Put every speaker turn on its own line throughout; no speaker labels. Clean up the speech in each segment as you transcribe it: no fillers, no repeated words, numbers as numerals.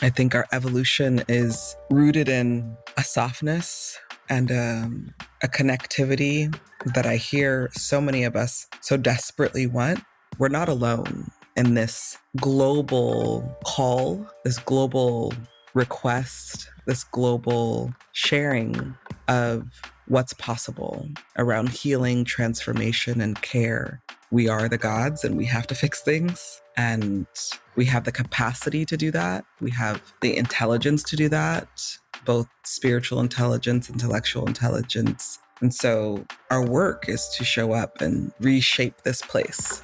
I think our evolution is rooted in a softness and a connectivity that I hear so many of us so desperately want. We're not alone in this global call, this global request, this global sharing of what's possible around healing, transformation, and care. We are the gods and we have to fix things. And we have the capacity to do that. We have the intelligence to do that, both spiritual intelligence, intellectual intelligence. And so our work is to show up and reshape this place.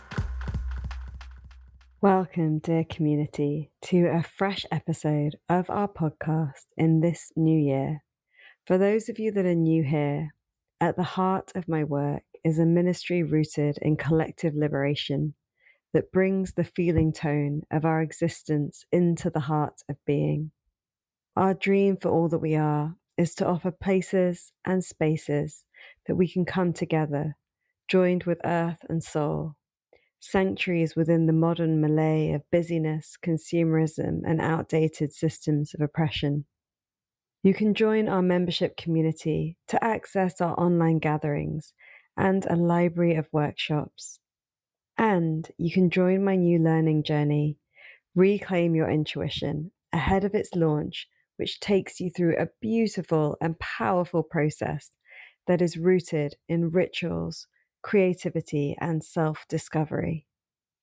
Welcome, dear community, to a fresh episode of our podcast in this new year. For those of you that are new here, at the heart of my work is a ministry rooted in collective liberation that brings the feeling tone of our existence into the heart of being. Our dream for all that we are is to offer places and spaces that we can come together, joined with earth and soul, sanctuaries within the modern melee of busyness, consumerism, and outdated systems of oppression. You can join our membership community to access our online gatherings and a library of workshops. And you can join my new learning journey, Reclaim Your Intuition, ahead of its launch, which takes you through a beautiful and powerful process that is rooted in rituals, creativity, and self-discovery.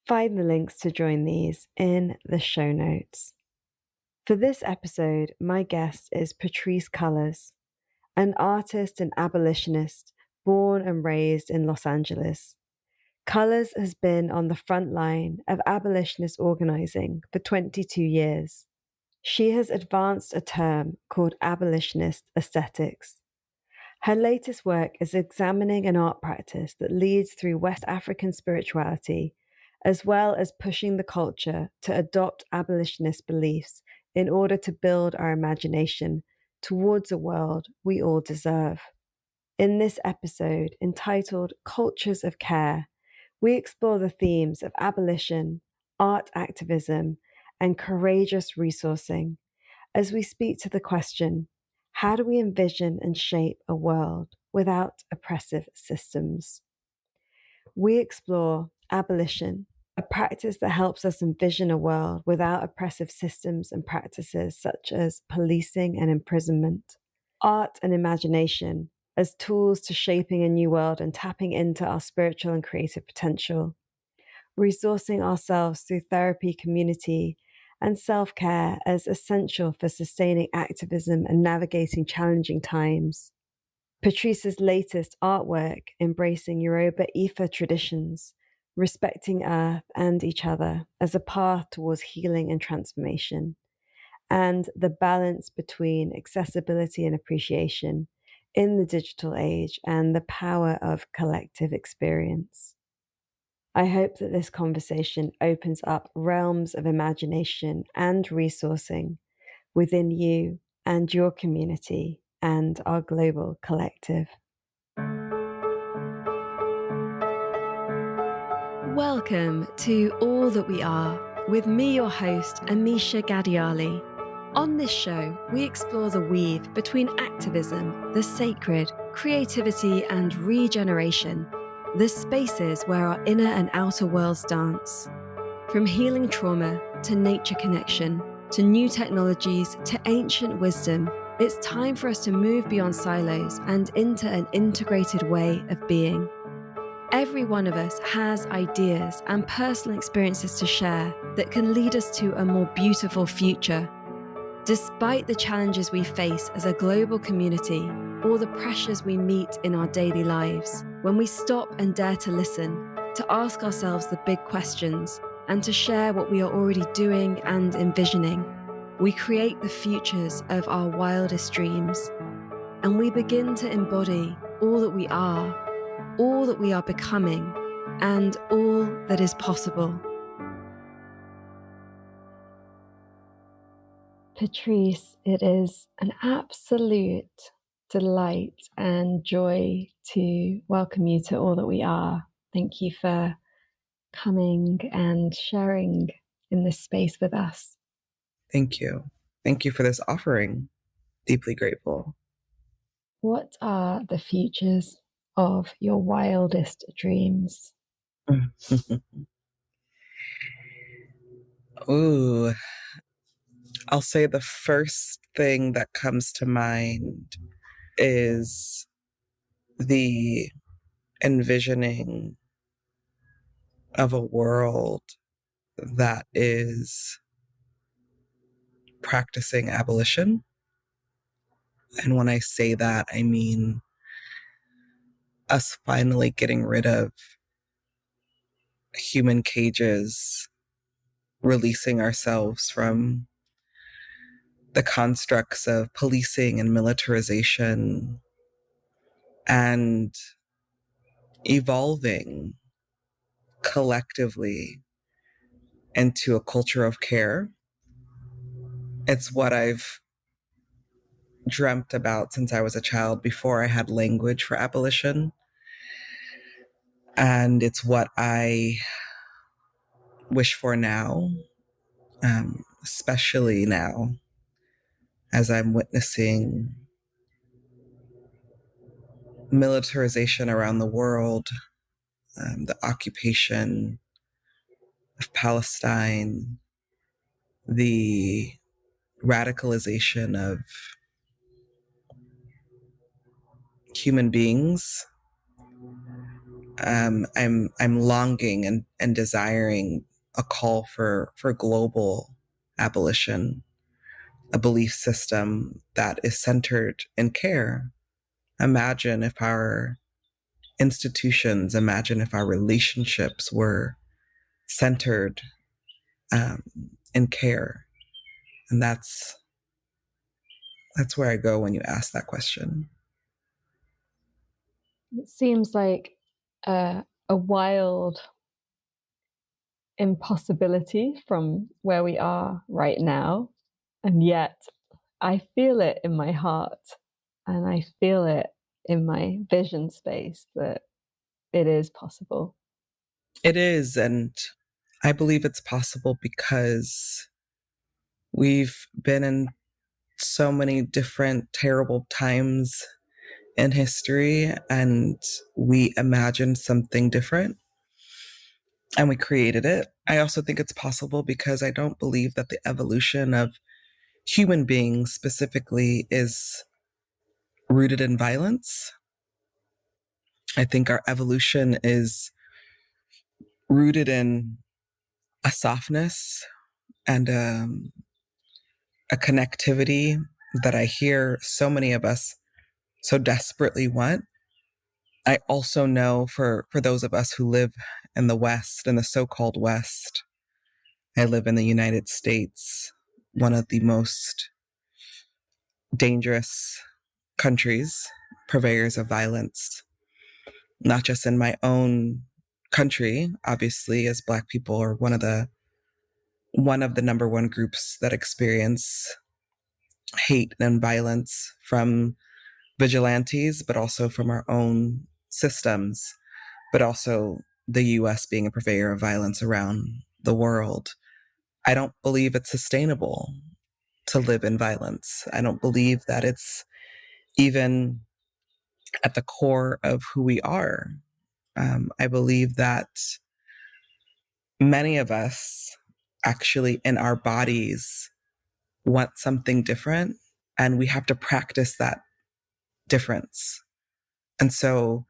Find the links to join these in the show notes. For this episode, my guest is Patrisse Cullors, an artist and abolitionist born and raised in Los Angeles. Cullors has been on the front line of abolitionist organizing for 22 years. She has advanced a term called abolitionist aesthetics. Her latest work is examining an art practice that leads through West African spirituality, as well as pushing the culture to adopt abolitionist beliefs in order to build our imagination towards a world we all deserve. In this episode, entitled Cultures of Care, we explore the themes of abolition, art activism, and courageous resourcing as we speak to the question, how do we envision and shape a world without oppressive systems? We explore abolition, a practice that helps us envision a world without oppressive systems and practices such as policing and imprisonment. Art and imagination as tools to shaping a new world and tapping into our spiritual and creative potential. Resourcing ourselves through therapy, community, and self-care as essential for sustaining activism and navigating challenging times. Patrisse's latest artwork, embracing Yoruba Ifa traditions, respecting earth and each other as a path towards healing and transformation, and the balance between accessibility and appreciation in the digital age and the power of collective experience. I hope that this conversation opens up realms of imagination and resourcing within you and your community and our global collective. Welcome to All That We Are, with me, your host, Amisha Gadiali. On this show, we explore the weave between activism, the sacred, creativity, and regeneration, the spaces where our inner and outer worlds dance. From healing trauma to nature connection, to new technologies to ancient wisdom, it's time for us to move beyond silos and into an integrated way of being. Every one of us has ideas and personal experiences to share that can lead us to a more beautiful future. Despite the challenges we face as a global community, or the pressures we meet in our daily lives, when we stop and dare to listen, to ask ourselves the big questions, and to share what we are already doing and envisioning, we create the futures of our wildest dreams. And we begin to embody all that we are becoming, and all that is possible. Patrisse, it is an absolute delight and joy to welcome you to All That We Are. Thank you for coming and sharing in this space with us.
Thank you. Thank you for this offering. Deeply grateful.
What are the futures of your wildest dreams?
Ooh, I'll say the first thing that comes to mind is the envisioning of a world that is practicing abolition. And when I say that, I mean us finally getting rid of human cages, releasing ourselves from the constructs of policing and militarization, and evolving collectively into a culture of care. It's what I've dreamt about since I was a child, before I had language for abolition. And it's what I wish for now, especially now as I'm witnessing militarization around the world, the occupation of Palestine, the radicalization of human beings. I'm longing and desiring a call for global abolition, a belief system that is centered in care. Imagine if our institutions, imagine if our relationships were centered um, in care. And that's where I go when you ask that question.
It seems like a wild impossibility from where we are right now. And yet I feel it in my heart and I feel it in my vision space that it is possible.
It is. And I believe it's possible because we've been in so many different terrible times in history, and we imagined something different and we created it. I also think it's possible because I don't believe that the evolution of human beings specifically is rooted in violence. I think our evolution is rooted in a softness and a connectivity that I hear so many of us so desperately want. I also know for those of us who live in the West, in the so-called West, I live in the United States, one of the most dangerous countries, purveyors of violence, not just in my own country. Obviously, as Black people are one of the number one groups that experience hate and violence from vigilantes, but also from our own systems, but also the US being a purveyor of violence around the world. I don't believe it's sustainable to live in violence. I don't believe that it's even at the core of who we are. I believe that many of us actually in our bodies want something different, and we have to practice that difference. And so,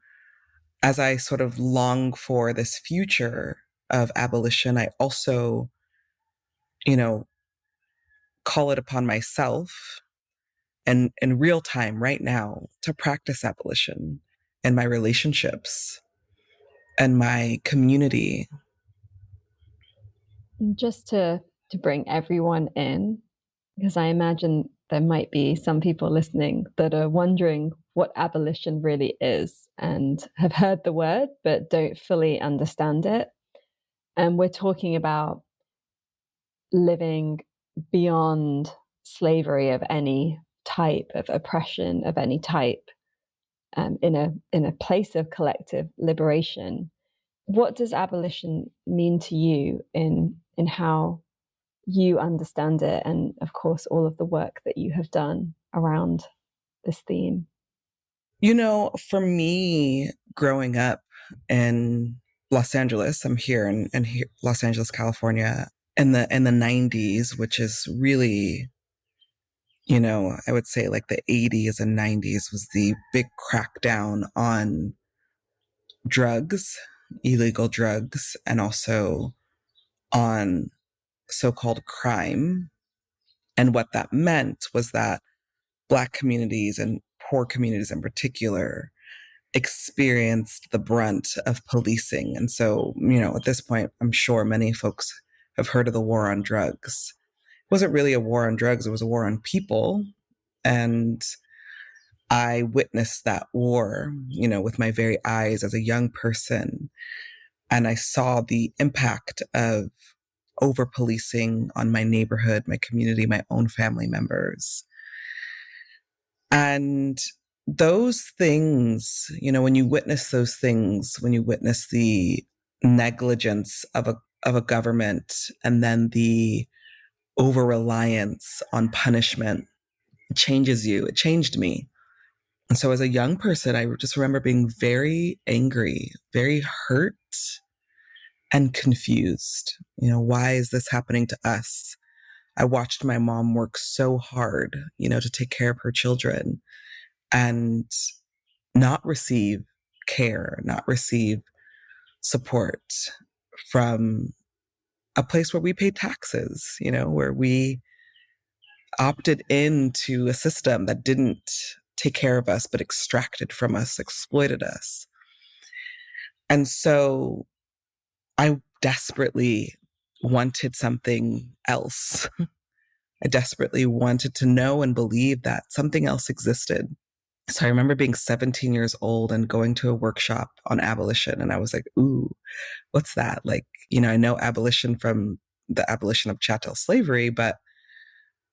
as I sort of long for this future of abolition, I also, you know, call it upon myself and in real time right now to practice abolition in my relationships and my community.
Just to bring everyone in, because I imagine there might be some people listening that are wondering what abolition really is and have heard the word but don't fully understand it. And we're talking about living beyond slavery of any type, of oppression of any type, in a place of collective liberation. What does abolition mean to you in how you understand it, and of course all of the work that you have done around this theme?
For me, growing up in Los Angeles, I'm here in here, Los Angeles, California, in the 90s, which is really, I would say like the 80s and 90s was the big crackdown on drugs, illegal drugs, and also on so-called crime. And what that meant was that Black communities and poor communities in particular experienced the brunt of policing. And so, at this point, I'm sure many folks have heard of the war on drugs. It wasn't really a war on drugs, it was a war on people. And I witnessed that war, with my very eyes as a young person. And I saw the impact of over policing on my neighborhood, my community, my own family members. And those things, when you witness those things, when you witness the negligence of a government and then the over reliance on punishment, it changes you. It changed me. And so as a young person, I just remember being very angry, very hurt and confused. Why is this happening to us? I watched my mom work so hard, to take care of her children and not receive care, not receive support from a place where we pay taxes, where we opted into a system that didn't take care of us, but extracted from us, exploited us. And so I desperately wanted something else. I desperately wanted to know and believe that something else existed. So I remember being 17 years old and going to a workshop on abolition. And I was like, ooh, what's that? Like, I know abolition from the abolition of chattel slavery, but,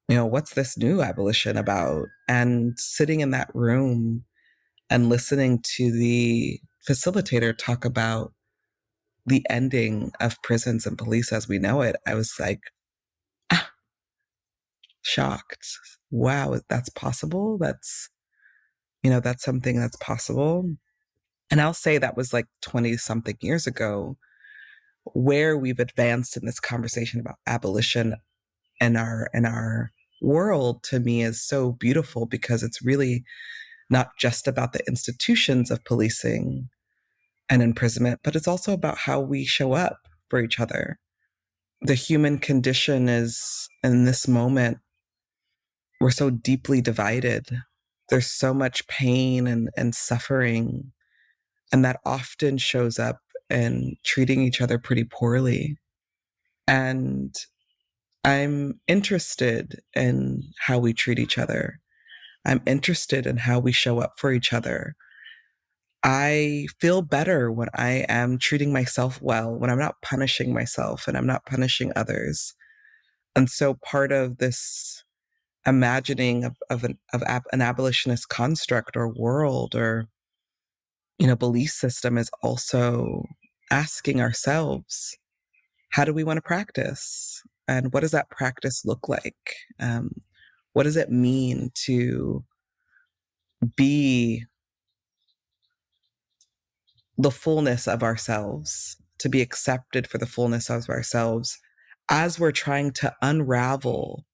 what's this new abolition about? And sitting in that room and listening to the facilitator talk about the ending of prisons and police as we know it, I was like, ah, shocked. Wow, that's possible. That's something that's possible. And I'll say that was like 20 something years ago. Where we've advanced in this conversation about abolition in our world, to me, is so beautiful because it's really not just about the institutions of policing and imprisonment, but it's also about how we show up for each other. The human condition is, in this moment, we're so deeply divided. There's so much pain and suffering, and that often shows up in treating each other pretty poorly. And I'm interested in how we treat each other. I'm interested in how we show up for each other. I feel better when I am treating myself well, when I'm not punishing myself and I'm not punishing others. And so part of this imagining of an abolitionist construct or world or, belief system is also asking ourselves, how do we want to practice? And what does that practice look like? What does it mean to be the fullness of ourselves, to be accepted for the fullness of ourselves as we're trying to unravel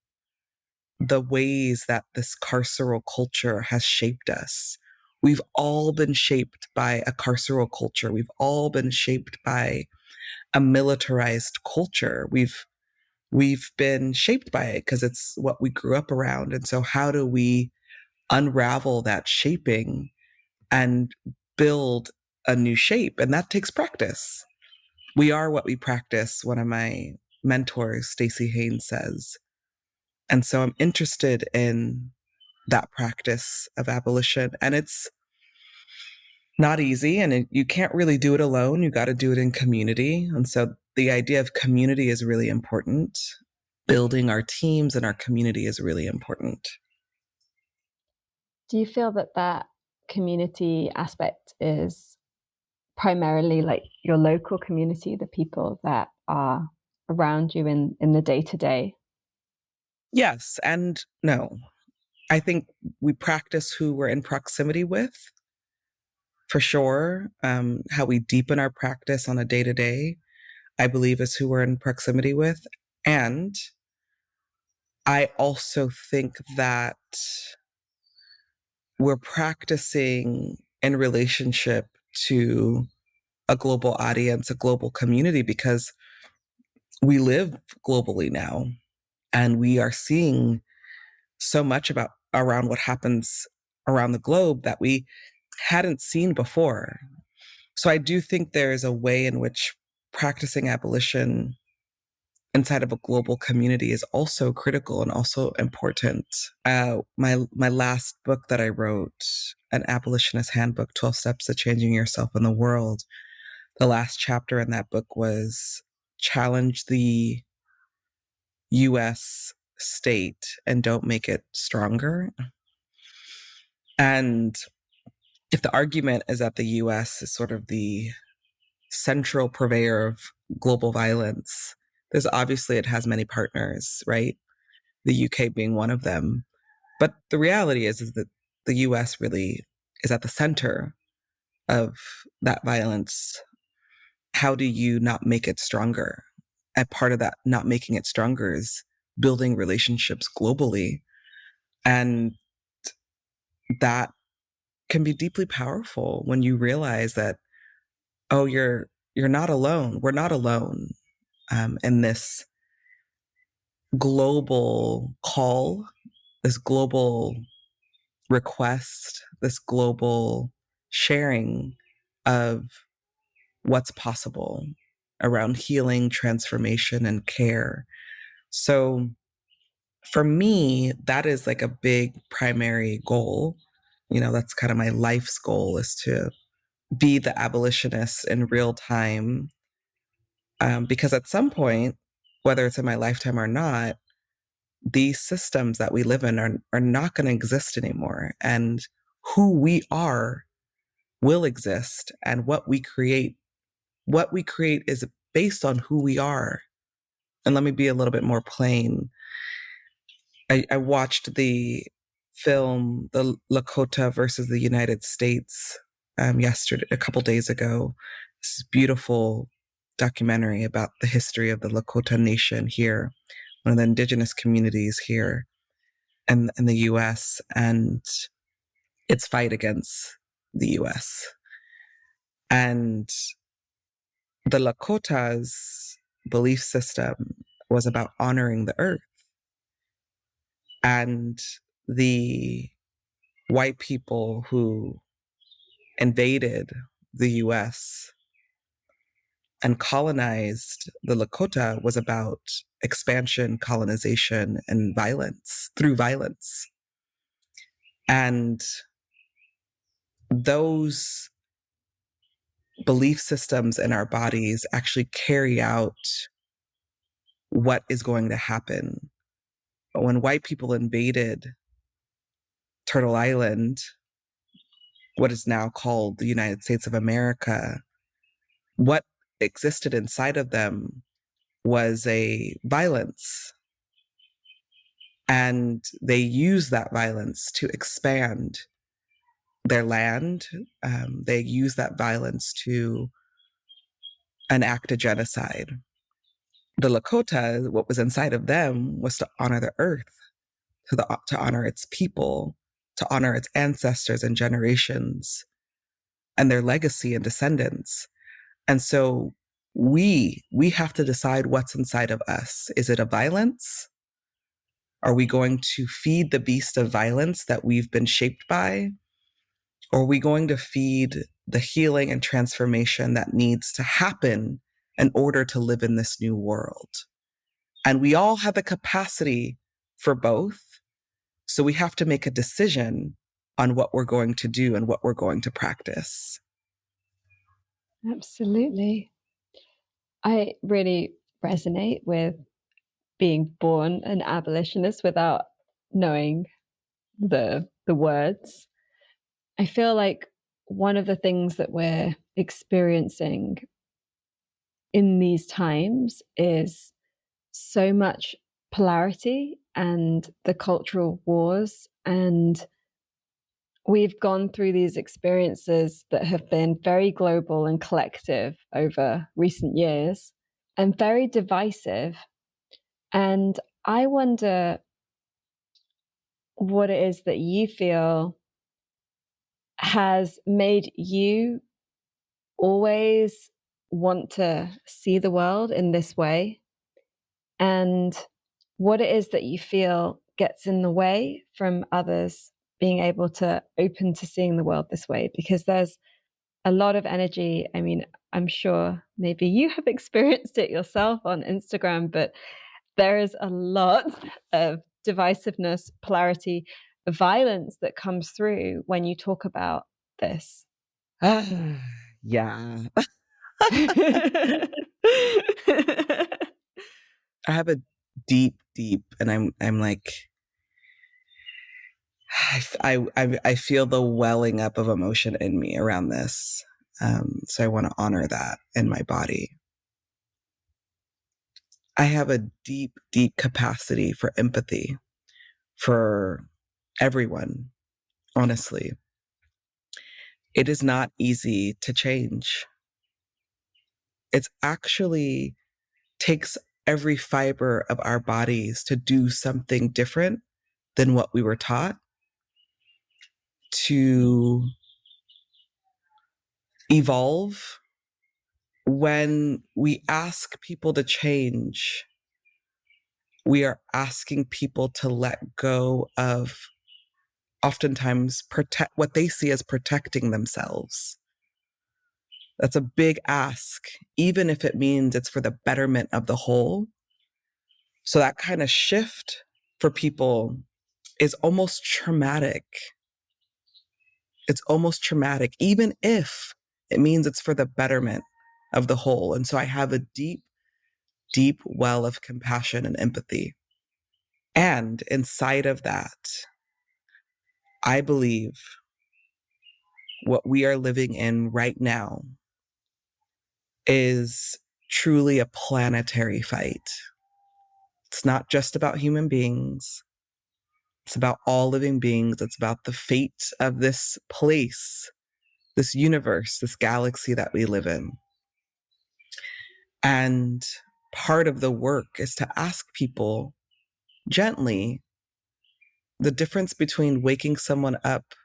the ways that this carceral culture has shaped us? We've all been shaped by a carceral culture. We've all been shaped by a militarized culture. We've been shaped by it because it's what we grew up around. And so how do we unravel that shaping and build a new shape? And that takes practice. We are what we practice, one of my mentors, Stacey Haynes, says. And so I'm interested in that practice of abolition. And it's not easy, and you can't really do it alone. You got to do it in community. And so the idea of community is really important. Building our teams and our community is really important.
Do you feel that that community aspect is primarily like your local community, the people that are around you in the day-to-day?
Yes and no. I think we practice who we're in proximity with, for sure. How we deepen our practice on a day-to-day, I believe, is who we're in proximity with. And I also think that we're practicing in relationship to a global audience, a global community, because we live globally now and we are seeing so much about around what happens around the globe that we hadn't seen before. So I do think there is a way in which practicing abolition inside of a global community is also critical and also important. My last book that I wrote, an abolitionist handbook, 12 Steps to Changing Yourself in the World, the last chapter in that book was challenge the US state and don't make it stronger. And if the argument is that the US is sort of the central purveyor of global violence, there's obviously, it has many partners, right? The UK being one of them. But the reality is that the US really is at the center of that violence. How do you not make it stronger? And part of that not making it stronger is building relationships globally. And that can be deeply powerful when you realize that, oh, you're not alone. We're not alone in this global call, this global request, this global sharing of what's possible around healing, transformation, and care. So for me, that is like a big primary goal. You know, that's kind of my life's goal, is to be the abolitionist in real time. Because at some point, whether it's in my lifetime or not, these systems that we live in are not going to exist anymore. And who we are will exist. And what we create is based on who we are. And let me be a little bit more plain. I watched the film, the Lakota versus the United States, yesterday, a couple days ago. This beautiful documentary about the history of the Lakota Nation here, one of the indigenous communities here in the US, and its fight against the US. And the Lakota's belief system was about honoring the earth. And the white people who invaded the US and colonized the Lakota was about expansion, colonization, and violence, through violence. And those belief systems in our bodies actually carry out what is going to happen. But when white people invaded Turtle Island, what is now called the United States of America, what existed inside of them was a violence. And they used that violence to expand their land. They used that violence to enact a genocide. The Lakota, what was inside of them was to honor the earth, to honor its people, to honor its ancestors and generations and their legacy and descendants. And so we have to decide what's inside of us. Is it a violence? Are we going to feed the beast of violence that we've been shaped by? Or are we going to feed the healing and transformation that needs to happen in order to live in this new world? And we all have the capacity for both. So we have to make a decision on what we're going to do and what we're going to practice.
Absolutely. I really resonate with being born an abolitionist without knowing the words. I feel like one of the things that we're experiencing in these times is so much polarity and the cultural wars, and we've gone through these experiences that have been very global and collective over recent years and very divisive. And I wonder what it is that you feel has made you always want to see the world in this way, and what it is that you feel gets in the way from others being able to open to seeing the world this way, because there's a lot of energy. I mean, I'm sure maybe you have experienced it yourself on Instagram, but there is a lot of divisiveness, polarity, violence that comes through when you talk about this.
Yeah. I have a deep, and I'm like, I feel the welling up of emotion in me around this. So I want to honor that in my body. I have a deep, capacity for empathy for everyone, honestly. It is not easy to change. It's actually takes every fiber of our bodies to do something different than what we were taught, to evolve. When we ask people to change, we are asking people to let go of oftentimes protect what they see as protecting themselves. That's a big ask, even if it means it's for the betterment of the whole. So that kind of shift for people is almost traumatic. It's almost traumatic, even if it means it's for the betterment of the whole. And so I have a deep, well of compassion and empathy. And inside of that, I believe what we are living in right now is truly a planetary fight. It's not just about human beings. It's about all living beings. It's about the fate of this place, this universe, this galaxy that we live in. And part of the work is to ask people gently the difference between waking someone up,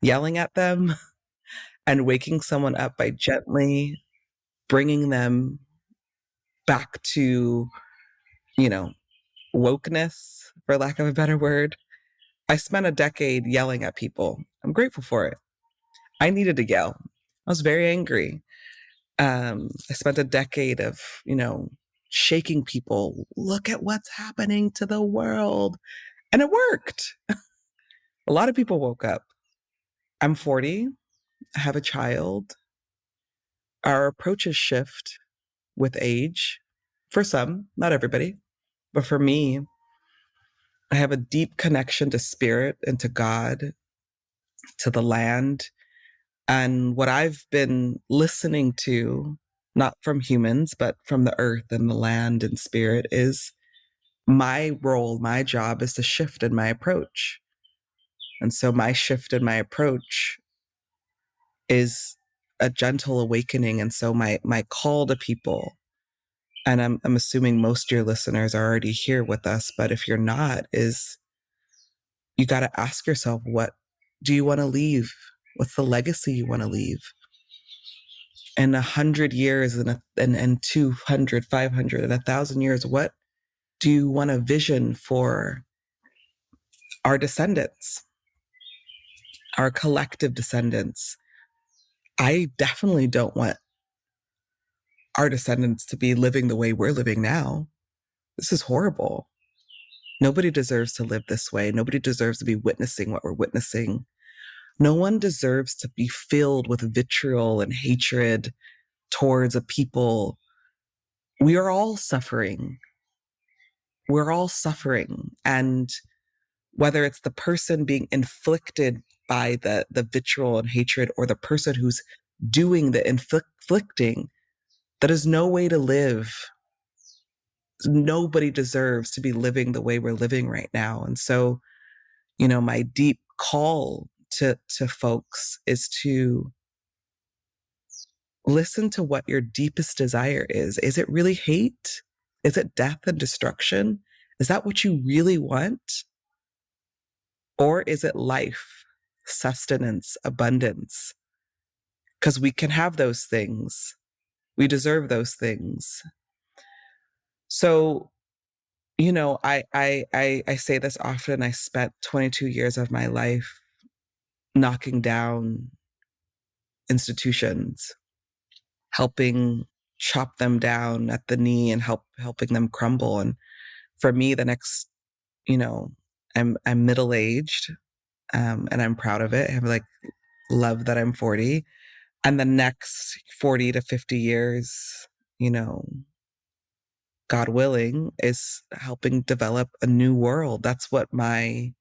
yelling at them, and waking someone up by gently bringing them back to, you know, wokeness, for lack of a better word. I spent a decade yelling at people. I'm grateful for it. I needed to yell. I was very angry. I spent a decade of, shaking people. Look at what's happening to the world. And it worked. A lot of people woke up. I'm 40. I have a child. Our approaches shift with age. For some, not everybody. But for me, I have a deep connection to spirit and to God, to the land. And what I've been listening to, not from humans, but from the earth and the land and spirit, is my role, my job is to shift in my approach. And so my shift in my approach is a gentle awakening. And so my call to people, and I'm assuming most of your listeners are already here with us, but if you're not, is you got to ask yourself, what do you want to leave? What's the legacy you want to leave? In 100 years and 200, 500, and 1,000 years, what do you want a vision for our descendants, our collective descendants? I definitely don't want our descendants to be living the way we're living now. This is horrible. Nobody deserves to live this way. Nobody deserves to be witnessing what we're witnessing. No one deserves to be filled with vitriol and hatred towards a people. We are all suffering. We're all suffering. And whether it's the person being inflicted by the vitriol and hatred or the person who's doing the inflicting, that is no way to live. nobody deserves to be living the way we're living right now. And so, you know, my deep call to folks is to listen to what your deepest desire is. Is it really hate? Is it death and destruction? Is that what you really want? Or is it life, sustenance, abundance? Because we can have those things. We deserve those things. So, you know, I say this often. I spent 22 years of my life knocking down institutions, helping chop them down at the knee and helping them crumble. And for me, the next, you know, I'm middle aged, and I'm proud of it. I have like love that I'm 40, and the next 40 to 50 years, you know, God willing, is helping develop a new world. That's what my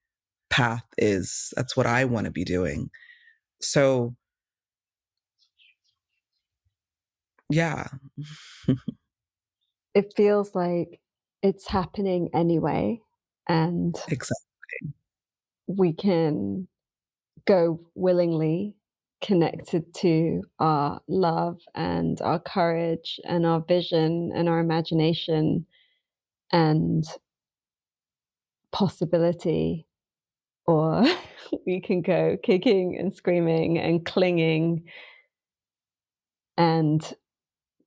path is. That's what I want to be doing. So, yeah.
It feels like it's happening anyway, and
Exactly.
we can go willingly connected to our love and our courage and our vision and our imagination and possibility, or we can go kicking and screaming and clinging and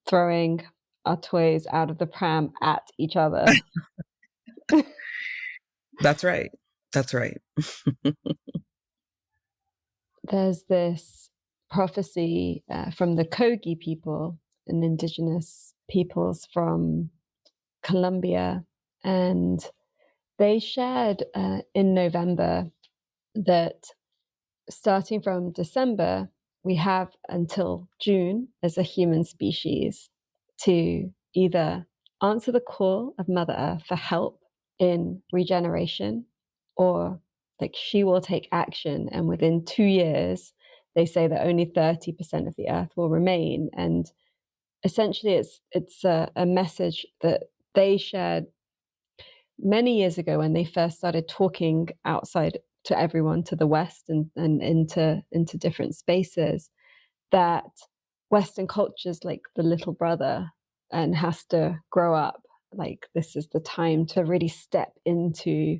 throwing our toys out of the pram at each other.
That's right. That's right.
There's this prophecy from the Kogi people, an indigenous peoples from Colombia, and they shared in November that starting from December, we have until June as a human species to either answer the call of Mother Earth for help in regeneration, or like she will take action. And within 2 years, they say that only 30% of the Earth will remain. And essentially, it's a message that they shared many years ago when they first started talking outside to everyone, to the West, and into different spaces, that Western culture's like the little brother and has to grow up. Like this is the time to really step into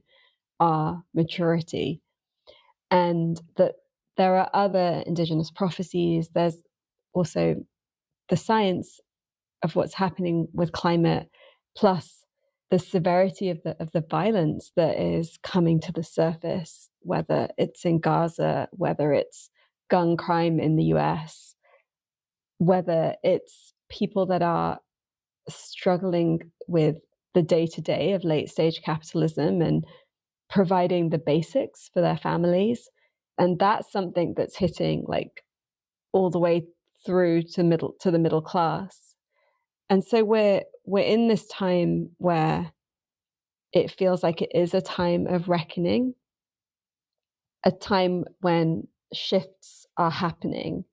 our maturity. And that there are other indigenous prophecies. There's also the science of what's happening with climate, plus the severity of the violence that is coming to the surface, whether it's in Gaza, whether it's gun crime in the US, whether it's people that are struggling with the day-to-day of late-stage capitalism and providing the basics for their families. And that's something that's hitting like all the way through to the middle class. And so we're in this time where it feels like it is a time of reckoning, a time when shifts are happening.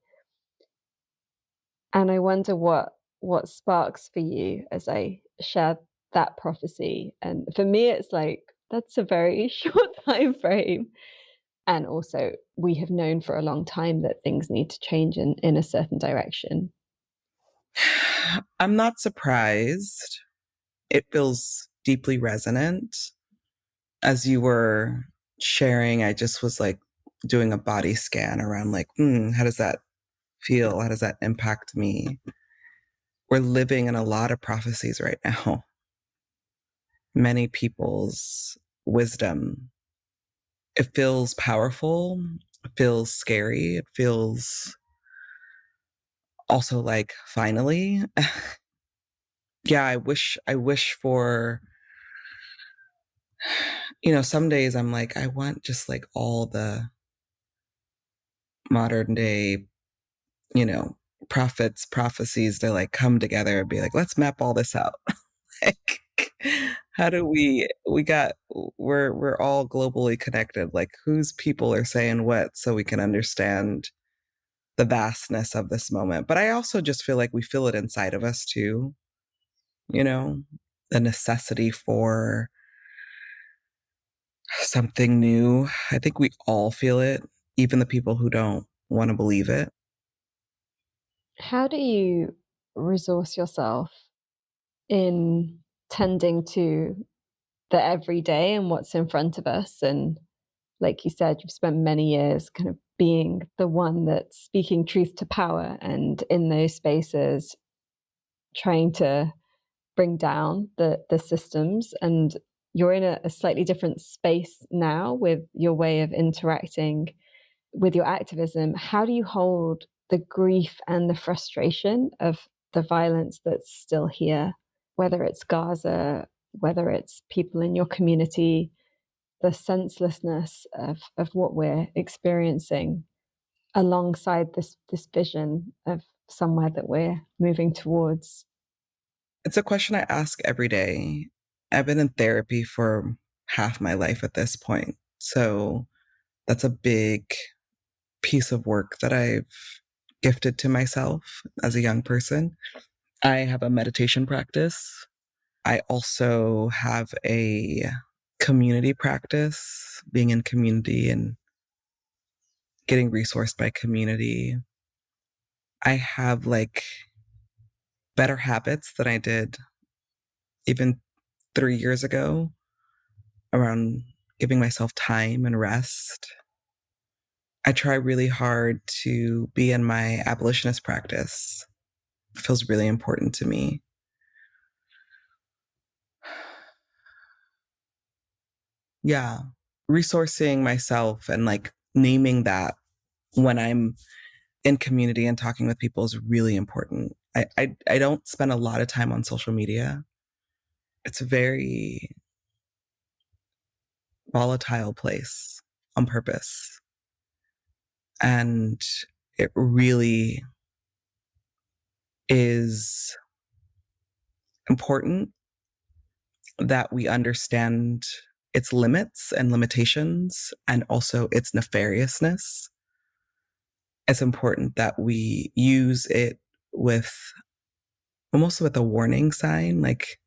And I wonder what sparks for you as I share that prophecy. And for me, it's like that's a very short time frame. And also, we have known for a long time that things need to change in a certain direction.
I'm not surprised. It feels deeply resonant. As you were sharing, I just was like doing a body scan around, like, how does that feel? How does that impact me? We're living in a lot of prophecies right now. Many people's wisdom. It feels powerful. It feels scary. It feels also like, finally. Yeah, I wish for, you know, some days I'm like, I want just like all the modern day, you know, prophets, prophecies to like come together and be like, let's map all this out. Like, how do we're all globally connected. Like, whose people are saying what so we can understand the vastness of this moment. But I also just feel like we feel it inside of us too, you know? the necessity for something new. I think we all feel it, even the people who don't want to believe it.
How do you resource yourself in tending to the everyday and what's in front of us? And like you said, you've spent many years kind of being the one that's speaking truth to power, and in those spaces trying to bring down the systems. And you're in a slightly different space now with your way of interacting with your activism. How do you hold the grief and the frustration of the violence that's still here, whether it's Gaza, whether it's people in your community, the senselessness of what we're experiencing, alongside this vision of somewhere that we're moving towards?
It's a question I ask every day. I've been in therapy for half my life at this point. So that's a big piece of work that I've gifted to myself as a young person. I have a meditation practice. I also have a community practice, being in community and getting resourced by community. I have like better habits than I did even 3 years ago around giving myself time and rest. I try really hard to be in my abolitionist practice. It feels really important to me. Yeah. Resourcing myself and like naming that when I'm in community and talking with people is really important. I don't spend a lot of time on social media. It's a very volatile place on purpose. And it really is important that we understand its limits and limitations and also its nefariousness. It's important that we use it with almost with a warning sign, like,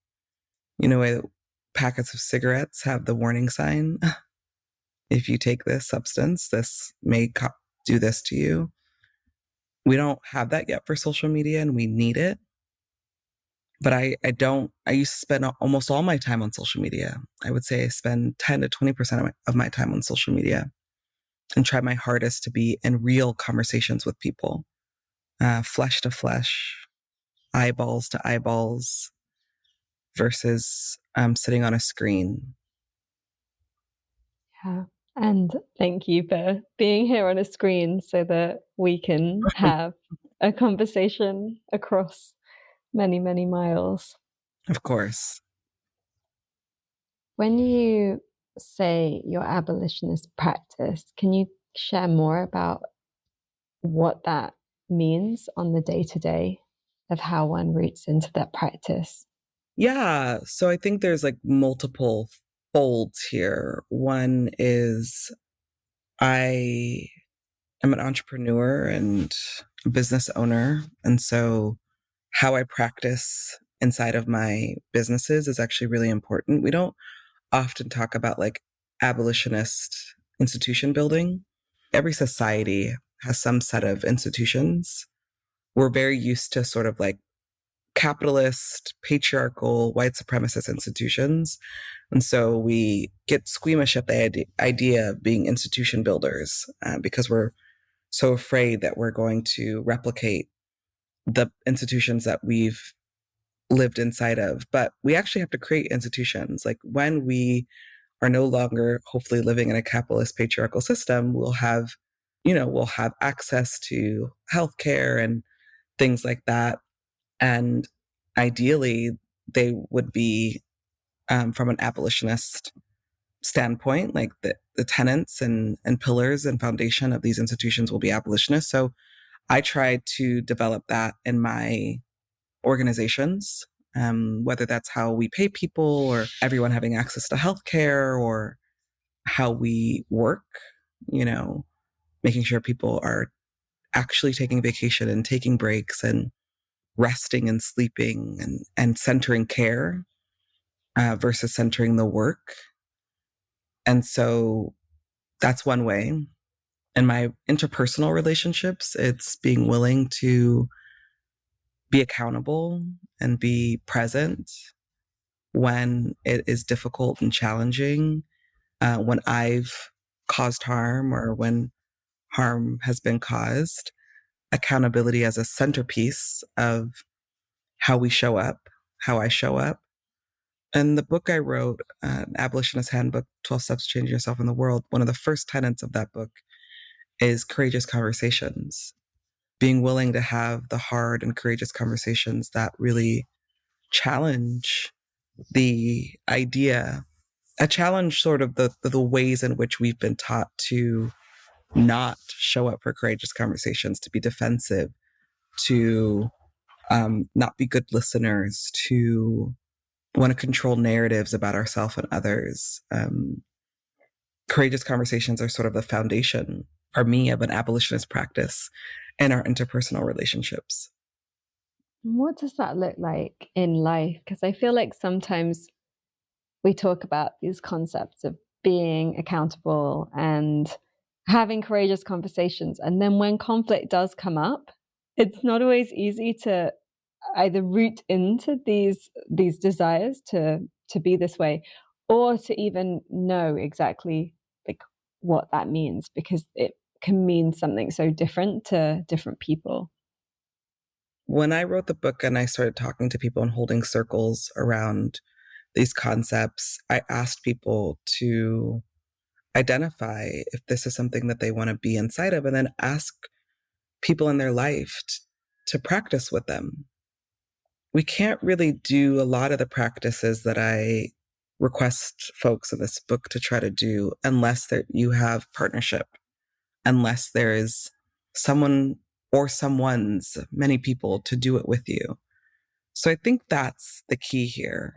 packets of cigarettes have the warning sign. If you take this substance, this may do this to you. We don't have that yet for social media and we need it. But I used to spend almost all my time on social media. I would say I spend 10 to 20% of my time on social media and try my hardest to be in real conversations with people, flesh to flesh, eyeballs to eyeballs, versus sitting on a screen.
Yeah. And thank you for being here on a screen so that we can have a conversation across many, many miles.
Of course.
When you say your abolitionist practice, can you share more about what that means on the day to day of how one roots into that practice?
Yeah. So I think there's like multiple folds here. One is I am an entrepreneur and a business owner. And so how I practice inside of my businesses is actually really important. We don't often talk about like abolitionist institution building. Every society has some set of institutions. We're very used to sort of like capitalist, patriarchal, white supremacist institutions. And so we get squeamish at the idea of being institution builders because we're so afraid that we're going to replicate the institutions that we've lived inside of. But we actually have to create institutions. Like when we are no longer hopefully living in a capitalist patriarchal system, we'll have access to healthcare and things like that. And ideally, they would be from an abolitionist standpoint, like the tenets and pillars and foundation of these institutions will be abolitionist. So I try to develop that in my organizations, whether that's how we pay people or everyone having access to healthcare or how we work, making sure people are actually taking vacation and taking breaks and resting and sleeping and centering care. versus centering the work. And so that's one way. In my interpersonal relationships, it's being willing to be accountable and be present when it is difficult and challenging, when I've caused harm or when harm has been caused. Accountability as a centerpiece of how we show up, how I show up. And the book I wrote, Abolitionist Handbook, 12 Steps to Change Yourself in the World, one of the first tenets of that book is courageous conversations, being willing to have the hard and courageous conversations that really challenge the idea, challenge sort of the ways in which we've been taught to not show up for courageous conversations, to be defensive, to not be good listeners, to want to control narratives about ourselves and others. Courageous conversations are sort of the foundation for me of an abolitionist practice in our interpersonal relationships.
What does that look like in life? Because I feel like sometimes we talk about these concepts of being accountable and having courageous conversations. And then when conflict does come up, it's not always easy to either root into these desires to be this way, or to even know exactly like what that means, because it can mean something so different to different people.
When I wrote the book and I started talking to people and holding circles around these concepts, I asked people to identify if this is something that they want to be inside of, and then ask people in their life to practice with them. We can't really do a lot of the practices that I request folks in this book to try to do unless you have partnership, unless there is someone or someone's, many people, to do it with you. So I think that's the key here.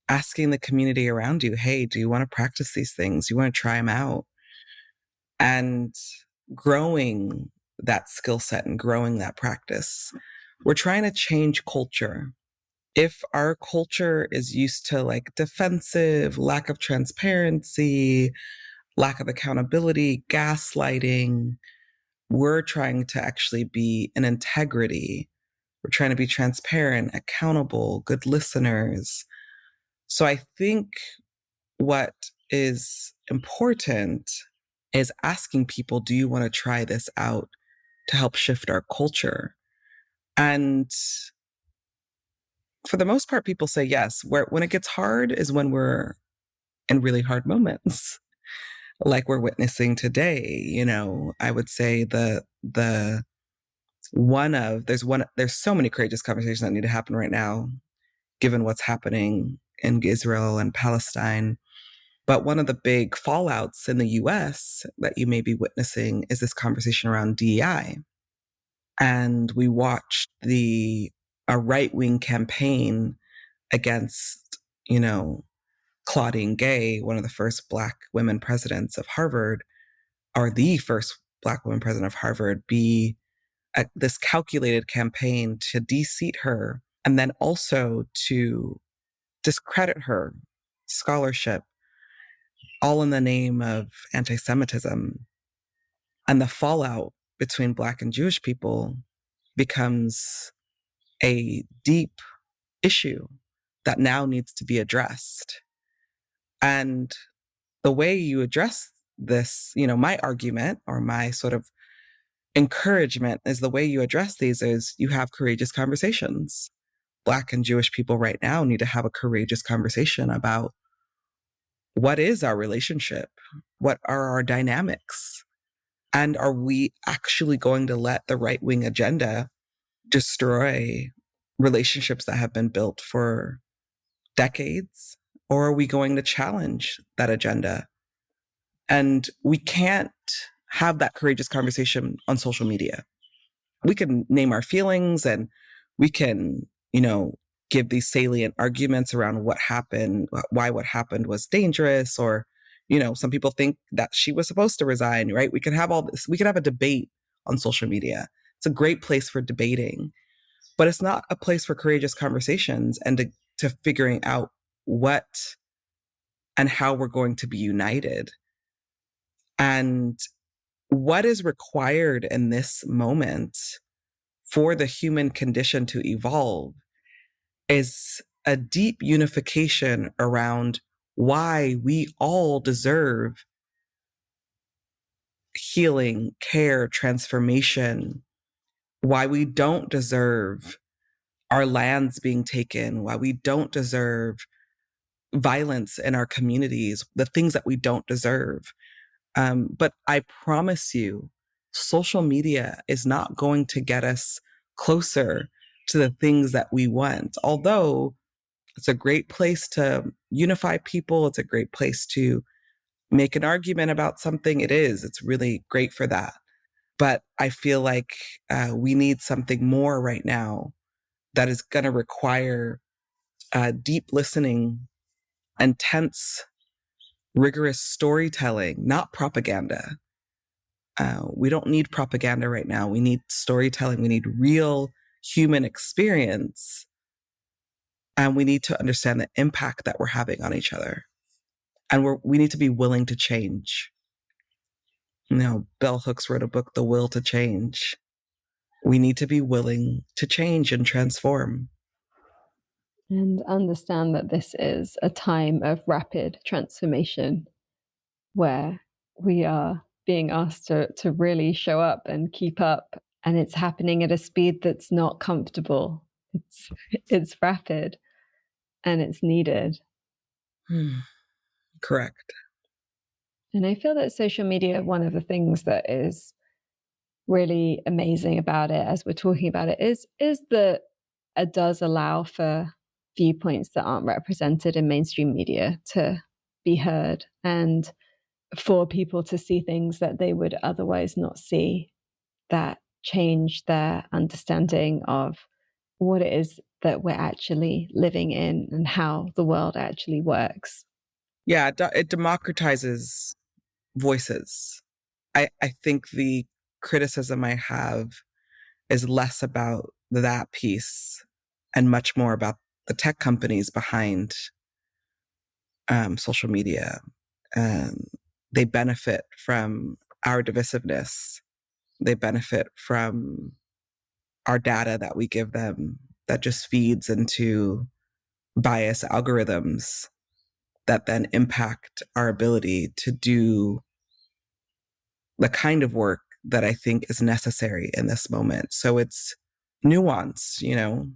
Asking the community around you, hey, do you want to practice these things? You want to try them out? And growing that skill set and growing that practice. We're trying to change culture. If our culture is used to like defensive, lack of transparency, lack of accountability, gaslighting, we're trying to actually be an integrity. We're trying to be transparent, accountable, good listeners. So I think what is important is asking people, do you want to try this out to help shift our culture? And for the most part, people say yes. When it gets hard is when we're in really hard moments, like we're witnessing today. You know, I would say there's so many courageous conversations that need to happen right now, given what's happening in Israel and Palestine. But one of the big fallouts in the US that you may be witnessing is this conversation around DEI. And we watched a right-wing campaign against, Claudine Gay, one of the first Black women presidents of Harvard, or the first Black woman president of Harvard, be this calculated campaign to de-seat her and then also to discredit her scholarship, all in the name of anti-Semitism. And the fallout between Black and Jewish people becomes a deep issue that now needs to be addressed. And the way you address this, my argument or my sort of encouragement is the way you address these is you have courageous conversations. Black and Jewish people right now need to have a courageous conversation about what is our relationship? What are our dynamics? And are we actually going to let the right-wing agenda destroy relationships that have been built for decades? Or are we going to challenge that agenda? And we can't have that courageous conversation on social media. We can name our feelings and we can, give these salient arguments around what happened, why what happened was dangerous, or, some people think that she was supposed to resign, right? We can have all this. We can have a debate on social media. It's a great place for debating, but it's not a place for courageous conversations and to figuring out what and how we're going to be united. And what is required in this moment for the human condition to evolve is a deep unification around why we all deserve healing, care, transformation, why we don't deserve our lands being taken, why we don't deserve violence in our communities, the things that we don't deserve. But I promise you, social media is not going to get us closer to the things that we want. Although it's a great place to unify people, it's a great place to make an argument about something. It is. It's really great for that. But I feel like we need something more right now that is going to require deep listening, intense, rigorous storytelling, not propaganda. We don't need propaganda right now. We need storytelling. We need real human experience. And we need to understand the impact that we're having on each other. And we need to be willing to change. You know, Bell Hooks wrote a book, The Will to Change. We need to be willing to change and transform.
And understand that this is a time of rapid transformation where we are being asked to really show up and keep up. And it's happening at a speed that's not comfortable. It's rapid and it's needed.
Correct.
And I feel that social media, one of the things that is really amazing about it as we're talking about it is that it does allow for viewpoints that aren't represented in mainstream media to be heard, and for people to see things that they would otherwise not see, that change their understanding of what it is that we're actually living in and how the world actually works.
Yeah, it democratizes voices. I think the criticism I have is less about that piece and much more about the tech companies behind social media. They benefit from our divisiveness. They benefit from our data that we give them that just feeds into bias algorithms that then impact our ability to do the kind of work that I think is necessary in this moment. So it's nuance, you know.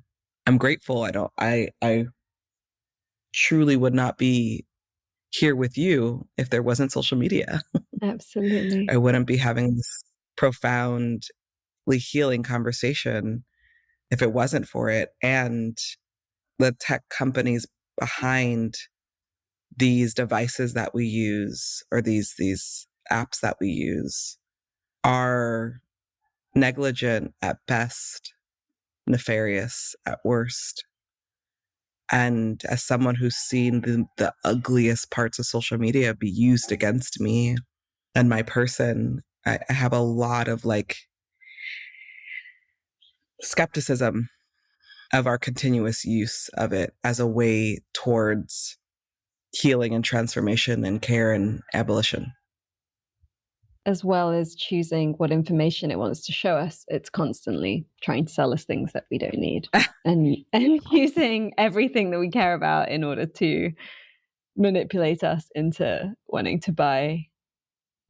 I'm grateful. I truly would not be here with you if there wasn't social media.
Absolutely.
I wouldn't be having this profoundly healing conversation if it wasn't for it. And the tech companies behind these devices that we use, or these apps that we use, are negligent at best, nefarious at worst. And as someone who's seen the ugliest parts of social media be used against me and my person, I have a lot of skepticism of our continuous use of it as a way towards healing and transformation and care and abolition.
As well as choosing what information it wants to show us, it's constantly trying to sell us things that we don't need and using everything that we care about in order to manipulate us into wanting to buy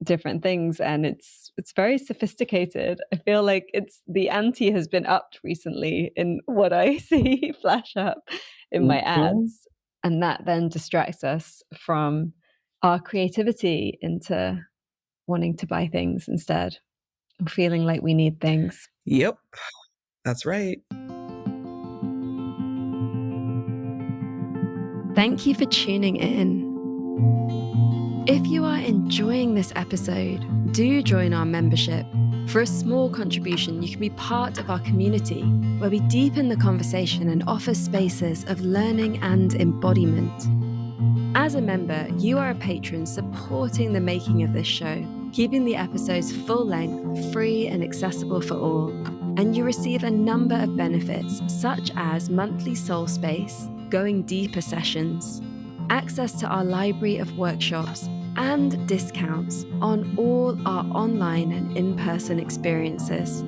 different things. And it's very sophisticated. I feel like the ante has been upped recently in what I see flash up in my ads, and that then distracts us from our creativity into wanting to buy things instead, or feeling like we need things.
Yep, that's right.
Thank you for tuning in. If you are enjoying this episode, do join our membership. For a small contribution, you can be part of our community, where we deepen the conversation and offer spaces of learning and embodiment. As a member, you are a patron supporting the making of this show, keeping the episodes full length, free and accessible for all. And you receive a number of benefits, such as monthly soul space, going deeper sessions, access to our library of workshops, and discounts on all our online and in-person experiences.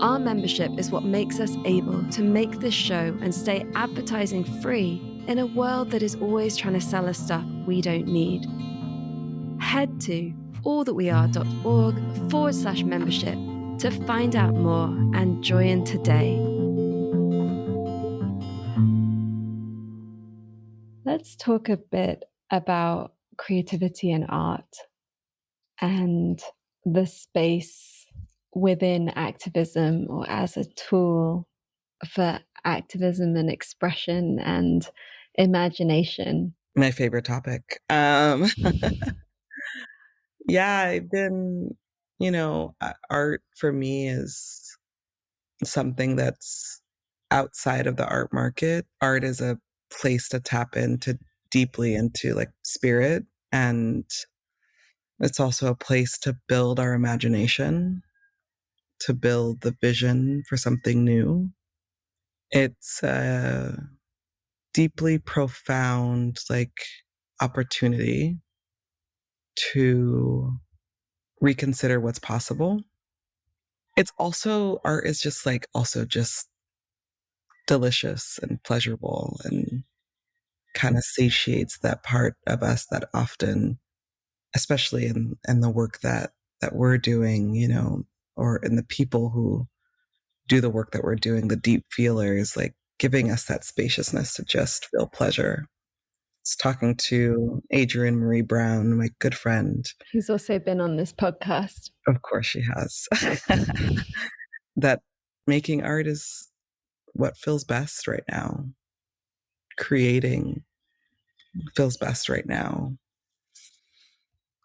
Our membership is what makes us able to make this show and stay advertising free in a world that is always trying to sell us stuff we don't need. Head to allthatweare.org/membership to find out more and join today. Let's talk a bit about creativity and art and the space within activism, or as a tool for activism and expression and imagination.
My favorite topic. Yeah, I've been, art for me is something that's outside of the art market. Art is a place to tap into deeply into like spirit, and it's also a place to build our imagination, to build the vision for something new. It's a deeply profound like opportunity to reconsider what's possible. It's also art is just like also just delicious and pleasurable and kind of satiates that part of us that often, especially in the work that we're doing, or in the people who do the work that we're doing, the deep feelers, like giving us that spaciousness to just feel pleasure. It's talking to Adrienne Marie Brown, my good friend.
Who's also been on this podcast.
Of course she has. That making art is what feels best right now. Creating feels best right now.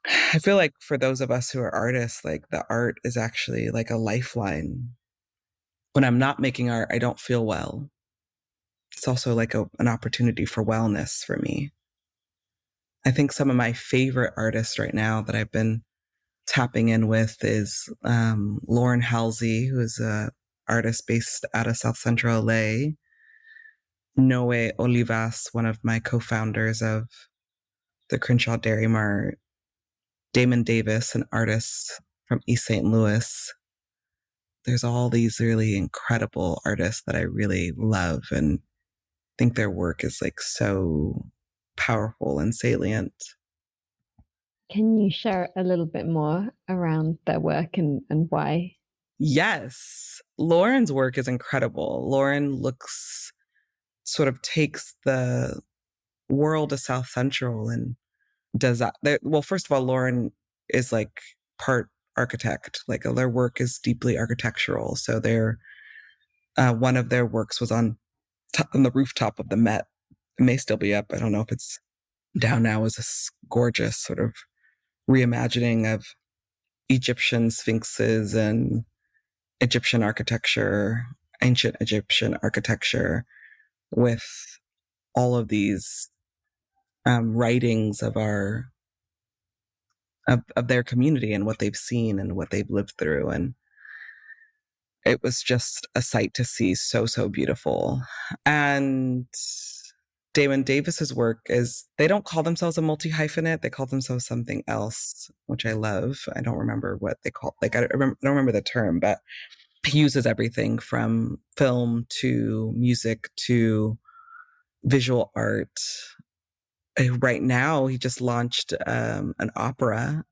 I feel like for those of us who are artists, like the art is actually like a lifeline. When I'm not making art, I don't feel well. It's also like an opportunity for wellness for me. I think some of my favorite artists right now that I've been tapping in with is Lauren Halsey, who is an artist based out of South Central LA. Noe Olivas, one of my co-founders of the Crenshaw Dairy Mart. Damon Davis, an artist from East St. Louis. There's all these really incredible artists that I really love and think their work is like so powerful and salient.
Can you share a little bit more around their work and why?
Yes. Lauren's work is incredible. Lauren sort of takes the world of South Central and does that. Well, first of all, Lauren is like part architect. Like their work is deeply architectural. So one of their works was on the rooftop of the Met. It may still be up. I don't know if it's down now. It was this gorgeous sort of reimagining of Egyptian sphinxes and Egyptian architecture, ancient Egyptian architecture, with all of these writings of of their community and what they've seen and what they've lived through. And it was just a sight to see, so beautiful. And Damon Davis's work is, they don't call themselves a multi-hyphenate. They call themselves something else, which I love. I don't remember what they call, like, I don't remember the term, but he uses everything from film to music to visual art. Right now, he just launched an opera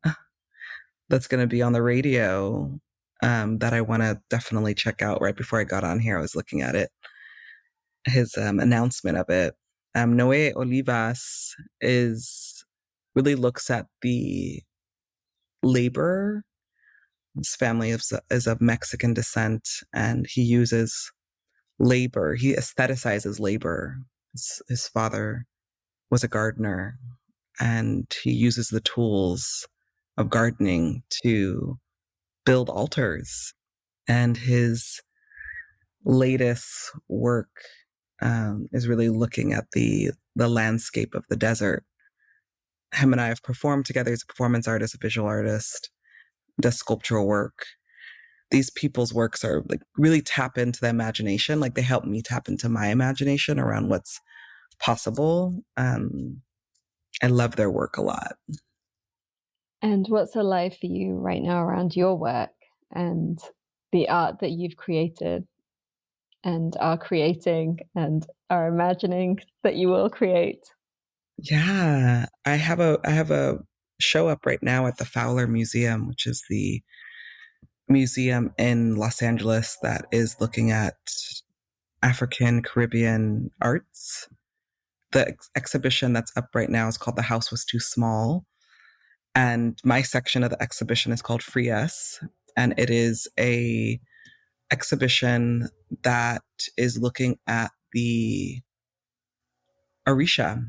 that's going to be on the radio that I want to definitely check out. Right before I got on here, I was looking at it, his announcement of it. Noe Olivas really looks at the labor. His family is of Mexican descent, and he uses labor. He aestheticizes labor. His father was a gardener, and he uses the tools of gardening to build altars. And his latest work is really looking at the landscape of the desert. Him and I have performed together. He's a performance artist, a visual artist, does sculptural work. These people's works are like really tap into the imagination. Like they help me tap into my imagination around what's possible. I love their work a lot.
And what's alive for you right now around your work and the art that you've created and are creating and are imagining that you will create?
Yeah, I have a show up right now at the Fowler Museum, which is the museum in Los Angeles that is looking at African Caribbean arts. The exhibition that's up right now is called The House Was Too Small. And my section of the exhibition is called Free Us. And it is a exhibition that is looking at the Orisha,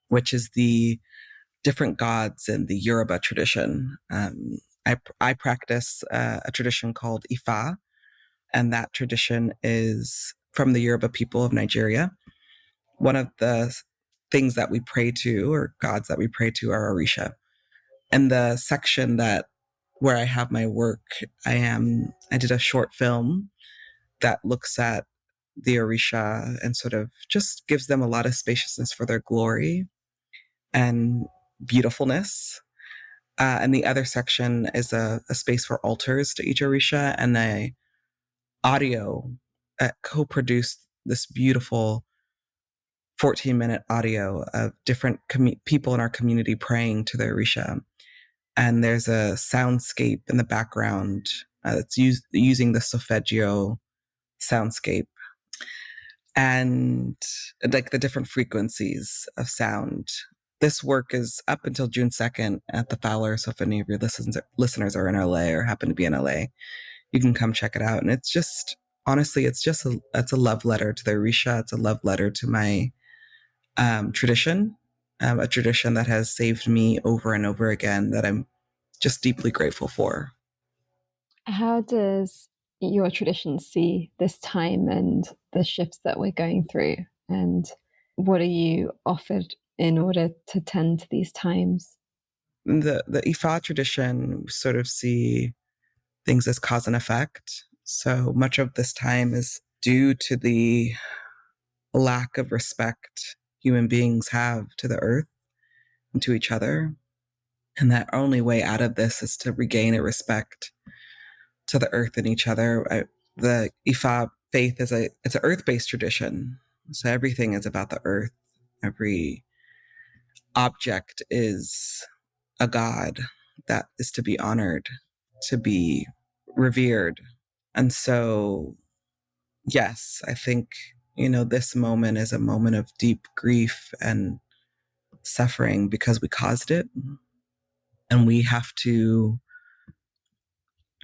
which is the different gods in the Yoruba tradition. I practice a tradition called Ifa, and that tradition is from the Yoruba people of Nigeria. One of the things that we pray to, or gods that we pray to, are Orisha. And the section that where I have my work, I did a short film that looks at the Orisha and sort of just gives them a lot of spaciousness for their glory and beautifulness. And the other section is a space for altars to each Orisha, and a audio co-produced this beautiful 14-minute audio of different people in our community praying to the Orisha. And there's a soundscape in the background that's using the solfeggio soundscape, and like the different frequencies of sound. This work is up until June 2nd at the Fowler. So if any of your listeners are in LA or happen to be in LA, you can come check it out. And it's just, honestly, it's a love letter to the Orisha. It's a love letter to my tradition, a tradition that has saved me over and over again, that I'm just deeply grateful for.
How does your tradition see this time and the shifts that we're going through? And what are you offered in order to tend to these times?
The Ifa tradition sort of see things as cause and effect. So much of this time is due to the lack of respect human beings have to the earth and to each other. And that only way out of this is to regain a respect to the earth and each other. The Ifa faith it's an earth-based tradition. So everything is about the earth. Every object is a god that is to be honored, to be revered. And so, yes, I think, this moment is a moment of deep grief and suffering because we caused it. And we have to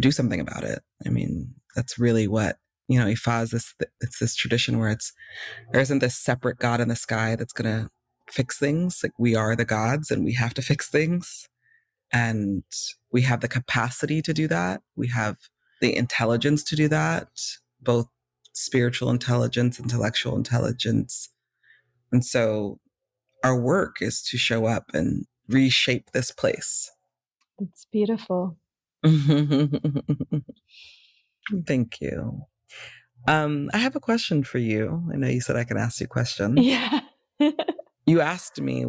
do something about it. I mean, that's really what, Ifa is it's this tradition where there isn't this separate God in the sky that's going to fix things. Like, we are the gods and we have to fix things. And we have the capacity to do that. We have the intelligence to do that, both spiritual intelligence, intellectual intelligence. And so our work is to show up and reshape this place.
It's beautiful.
Thank you. I have a question for you. I know you said I can ask you questions.
Yeah.
You asked me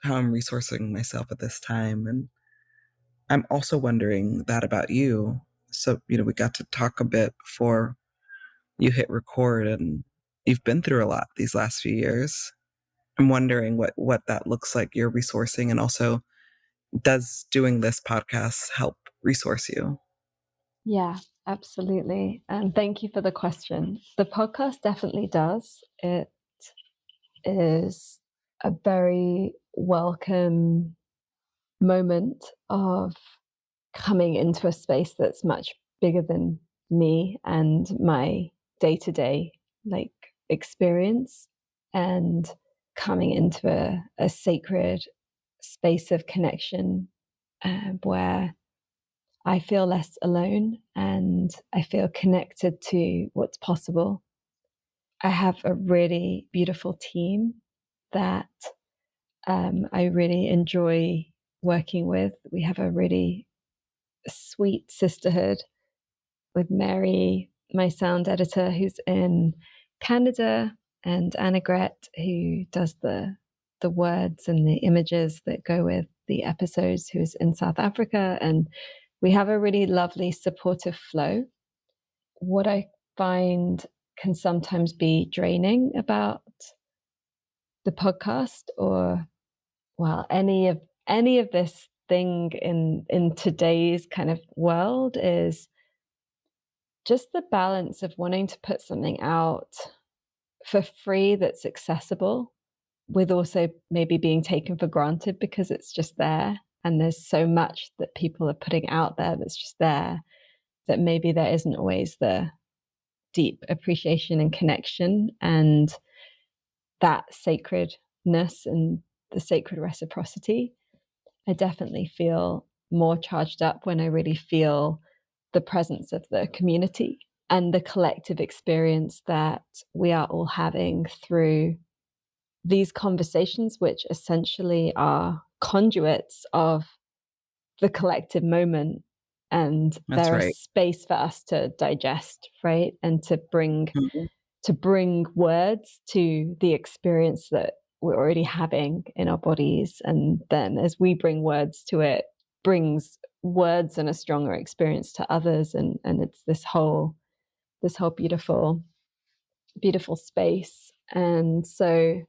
how I'm resourcing myself at this time. And I'm also wondering that about you. So, we got to talk a bit before you hit record, and you've been through a lot these last few years. I'm wondering what that looks like, your resourcing, and also, does doing this podcast help resource you?
Yeah, absolutely. And thank you for the question. The podcast definitely does. It is a very welcome moment of coming into a space that's much bigger than me and my day-to-day experience, and coming into a sacred space of connection where I feel less alone and I feel connected to what's possible. I have a really beautiful team that I really enjoy working with. We have a really sweet sisterhood with Mary, my sound editor, who's in Canada, and Annegret, who does the words and the images that go with the episodes, who's in South Africa. And we have a really lovely supportive flow. What I find can sometimes be draining about the podcast, or well, any of this thing in today's kind of world, is just the balance of wanting to put something out for free that's accessible, with also maybe being taken for granted because it's just there. And there's so much that people are putting out there that's just there, that maybe there isn't always the deep appreciation and connection and that sacredness and the sacred reciprocity. I definitely feel more charged up when I really feel the presence of the community and the collective experience that we are all having through these conversations, which essentially are conduits of the collective moment. And
That's
there
right.
is space for us to digest, right? And to bring words to the experience that we're already having in our bodies. And then as we bring words to it, brings words and a stronger experience to others. And it's this whole beautiful space. And so,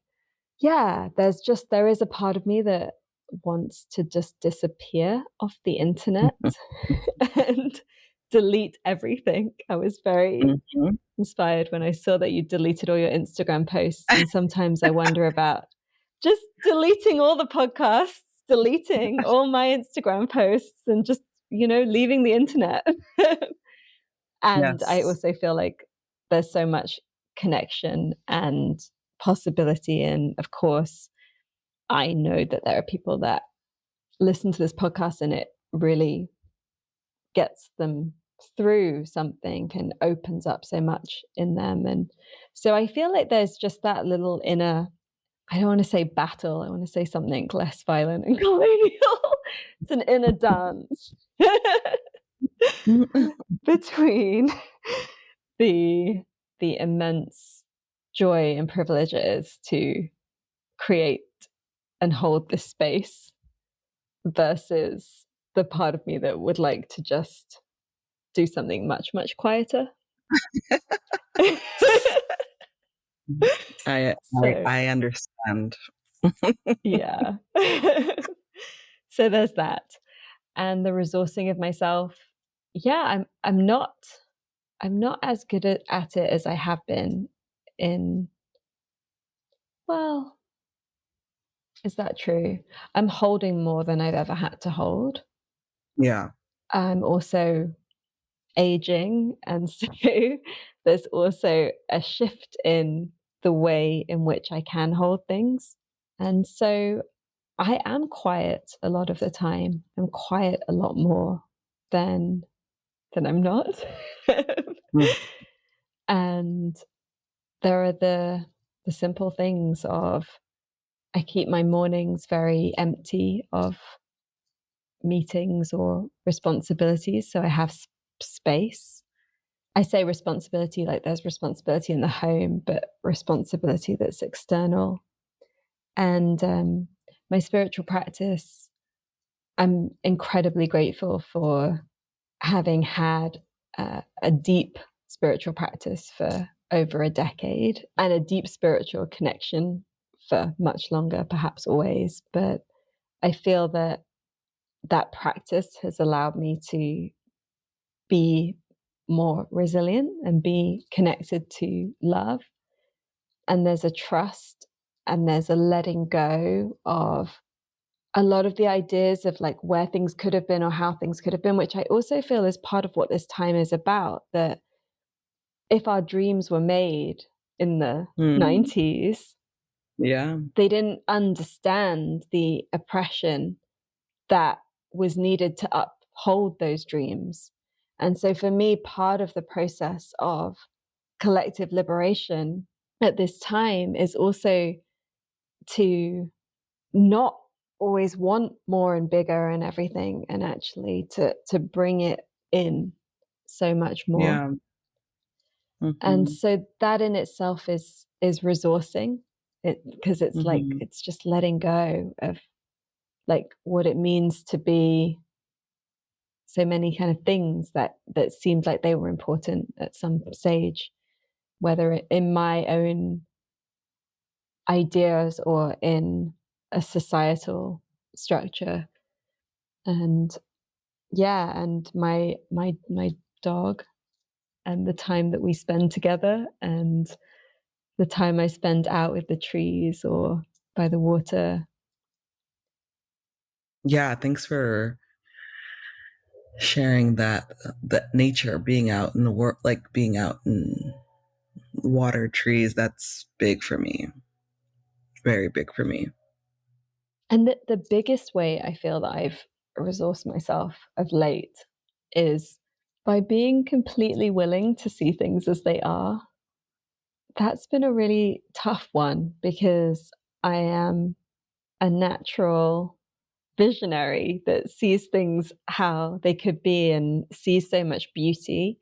yeah, there is a part of me that wants to just disappear off the internet and delete everything. I was very inspired when I saw that you deleted all your Instagram posts. And sometimes I wonder about just deleting all the podcasts, deleting all my Instagram posts, and just, leaving the internet. And
Yes.
I also feel like there's so much connection and possibility. And of course, I know that there are people that listen to this podcast and it really gets them through something and opens up so much in them. And so I feel like there's just that little inner, I don't want to say battle, I want to say something less violent and colonial. It's an inner dance between the immense joy and privilege it is to create and hold this space, versus the part of me that would like to just do something much, much quieter.
I understand.
Yeah. So there's that. And the resourcing of myself. Yeah, I'm not as good at it as I have been in, well, is that true? I'm holding more than I've ever had to hold.
Yeah.
I'm also aging, and so there's also a shift in the way in which I can hold things. And so I am quiet a lot of the time. I'm quiet a lot more than I'm not. And there are the simple things of, I keep my mornings very empty of meetings or responsibilities, so I have space. I say responsibility like there's responsibility in the home, but responsibility that's external. And my spiritual practice, I'm incredibly grateful for having had a deep spiritual practice for over a decade, and a deep spiritual connection for much longer, perhaps always. But I feel that practice has allowed me to be more resilient and be connected to love. And there's a trust and there's a letting go of a lot of the ideas of like where things could have been or how things could have been, which I also feel is part of what this time is about. That if our dreams were made in the 90s,
yeah,
they didn't understand the oppression that was needed to uphold those dreams. And so for me, part of the process of collective liberation at this time is also to not always want more and bigger and everything, and actually to bring it in so much more.
yeah.
And so that in itself is resourcing it, because it's like, it's just letting go of like what it means to be so many kind of things that seemed like they were important at some stage, whether in my own ideas or in a societal structure. And yeah, and my dog, and the time that we spend together, and the time I spend out with the trees or by the water.
Yeah, thanks for sharing that nature, being out in the world, like being out in water, trees, that's big for me. Very big for me.
And the biggest way I feel that I've resourced myself of late is by being completely willing to see things as they are. That's been a really tough one, because I am a natural visionary that sees things how they could be and sees so much beauty.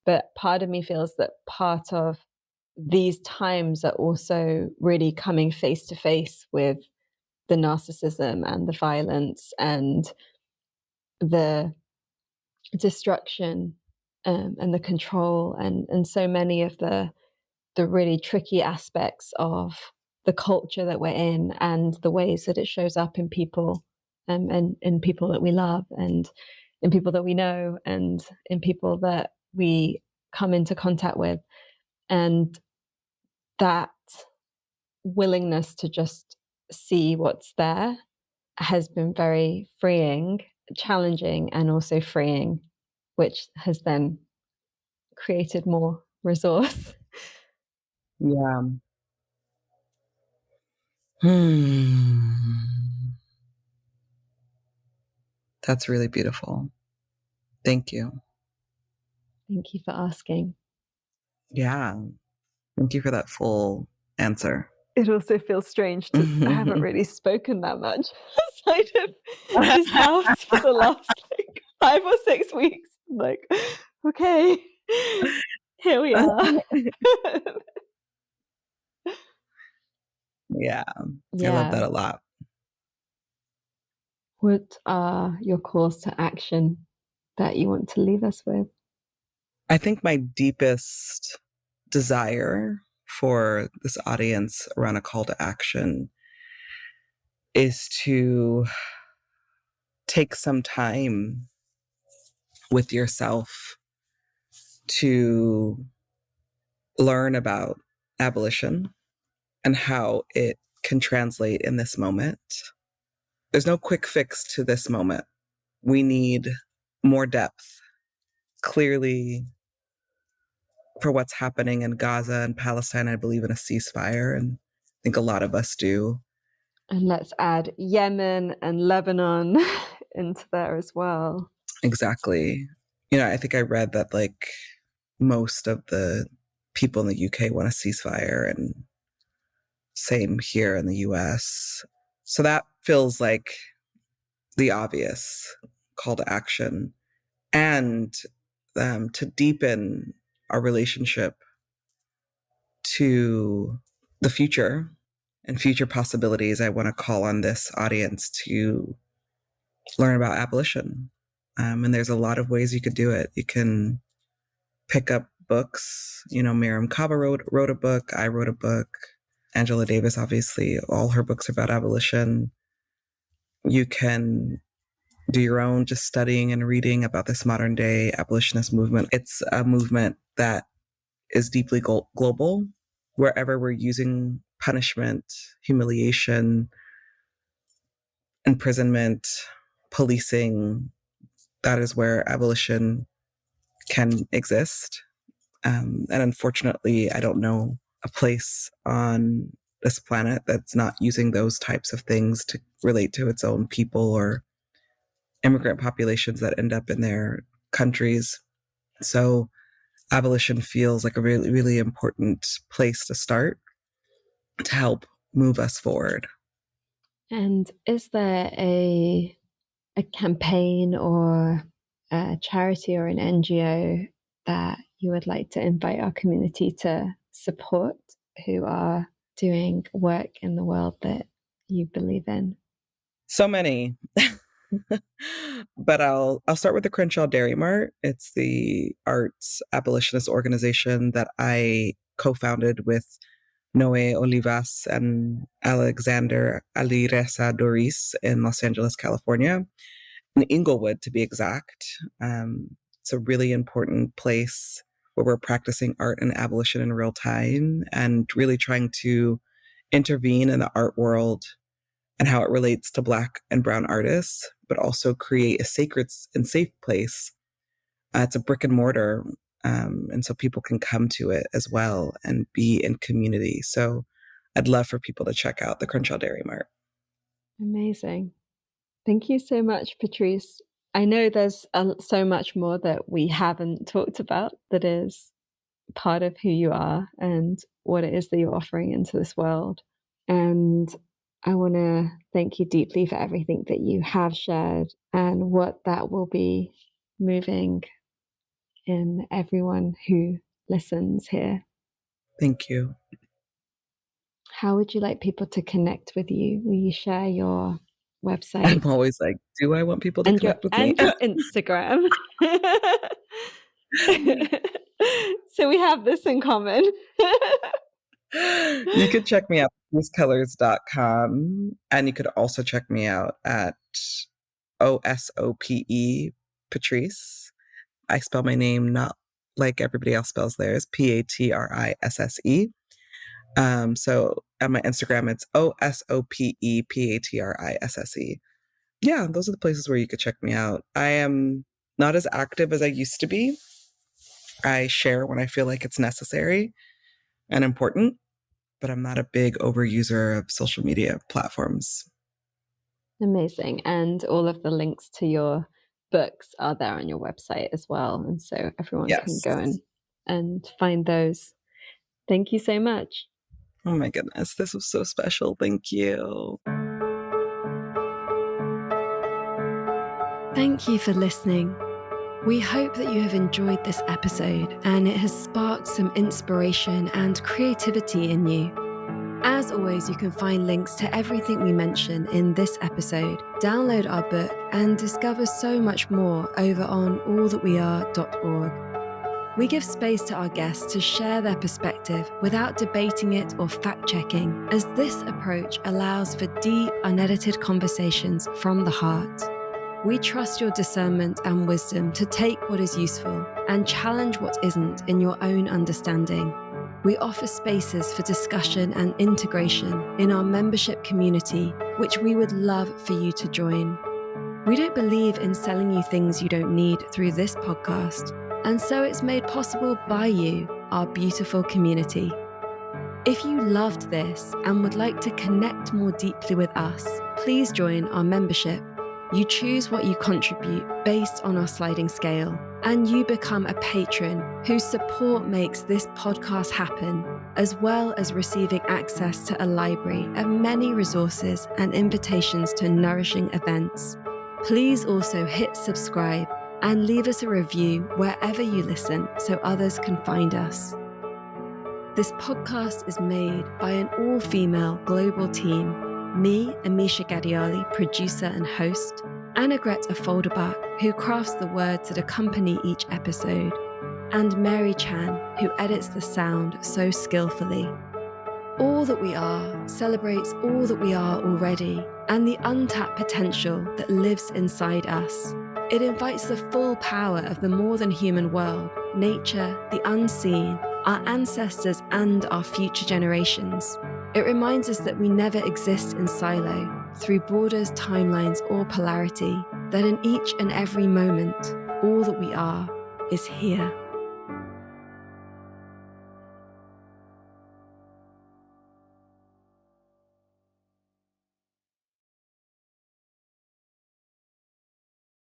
But part of me feels that part of these times are also really coming face to face with the narcissism and the violence and the destruction, and the control, and so many of the really tricky aspects of the culture that we're in, and the ways that it shows up in people, and in people that we love, and in people that we know, and in people that we come into contact with. And that willingness to just see what's there has been very freeing, challenging, and also freeing, which has then created more resource.
Yeah. That's really beautiful. Thank you.
Thank you for asking.
Yeah. Thank you for that full answer.
It also feels strange to I haven't really spoken that much outside of this house for the last like 5 or 6 weeks. I'm like, okay, here we are.
Yeah. I love that
Yeah.
a lot.
What are your calls to action that you want to leave us with?
I think my deepest desire for this audience around a call to action is to take some time with yourself to learn about abolition and how it can translate in this moment. There's no quick fix to this moment. We need more depth. Clearly, for what's happening in Gaza and Palestine, I believe in a ceasefire, and I think a lot of us do.
And let's add Yemen and Lebanon into there as well.
Exactly. You know, I think I read that like most of the people in the UK want a ceasefire, and same here in the US. So that feels like the obvious call to action. And to deepen our relationship to the future and future possibilities, I want to call on this audience to learn about abolition. And there's a lot of ways you could do it. You can pick up books. You know, Miriam Kaba wrote a book. I wrote a book. Angela Davis, obviously, all her books are about abolition. You can do your own just studying and reading about this modern day abolitionist movement. It's a movement that is deeply global. Wherever we're using punishment, humiliation, imprisonment, policing, that is where abolition can exist. And unfortunately, I don't know a place on this planet that's not using those types of things to relate to its own people or immigrant populations that end up in their countries. So abolition feels like a really, really important place to start to help move us forward.
And is there a campaign or a charity or an NGO that you would like to invite our community to support who are doing work in the world that you believe in?
So many. But I'll start with the Crenshaw Dairy Mart. It's the arts abolitionist organization that I co-founded with Noe Olivas and Alexander Alireza Doris in Los Angeles, California, in Inglewood to be exact. It's a really important place where we're practicing art and abolition in real time and really trying to intervene in the art world and how it relates to Black and Brown artists, but also create a sacred and safe place. It's a brick and mortar, and so people can come to it as well and be in community. So I'd love for people to check out the Crenshaw Dairy Mart.
Amazing. Thank you so much, Patrisse. I know there's so much more that we haven't talked about that is part of who you are and what it is that you're offering into this world. And I want to thank you deeply for everything that you have shared and what that will be moving in everyone who listens here.
Thank you.
How would you like people to connect with you? Will you share your website?
I'm always like, do I want people to connect with me?
And your Instagram. So we have this in common.
You could check me out at patrissecullors.com, and you could also check me out at OSOPE Patrisse. I spell my name not like everybody else spells theirs, PATRISSE. So on my Instagram, it's OSOPE PATRISSE. Yeah, those are the places where you could check me out. I am not as active as I used to be. I share when I feel like it's necessary and important, but I'm not a big overuser of social media platforms.
Amazing. And all of the links to your books are there on your website as well. And so everyone can go and find those. Thank you so much.
Oh my goodness, this was so special. Thank you.
Thank you for listening. We hope that you have enjoyed this episode and it has sparked some inspiration and creativity in you. As always, you can find links to everything we mention in this episode, download our book, and discover so much more over on allthatweare.org. We give space to our guests to share their perspective without debating it or fact-checking, as this approach allows for deep, unedited conversations from the heart. We trust your discernment and wisdom to take what is useful and challenge what isn't in your own understanding. We offer spaces for discussion and integration in our membership community, which we would love for you to join. We don't believe in selling you things you don't need through this podcast, and so it's made possible by you, our beautiful community. If you loved this and would like to connect more deeply with us, please join our membership. You choose what you contribute based on our sliding scale, and you become a patron whose support makes this podcast happen, as well as receiving access to a library of many resources and invitations to nourishing events. Please also hit subscribe and leave us a review wherever you listen so others can find us. This podcast is made by an all-female global team. Me, Amisha Gadiali, producer and host, Anna Greta Folderbach, who crafts the words that accompany each episode, and Mary Chan, who edits the sound so skillfully. All That We Are celebrates all that we are already and the untapped potential that lives inside us. It invites the full power of the more than human world, nature, the unseen, our ancestors, and our future generations. It reminds us that we never exist in silo, through borders, timelines, or polarity, that in each and every moment, all that we are is here.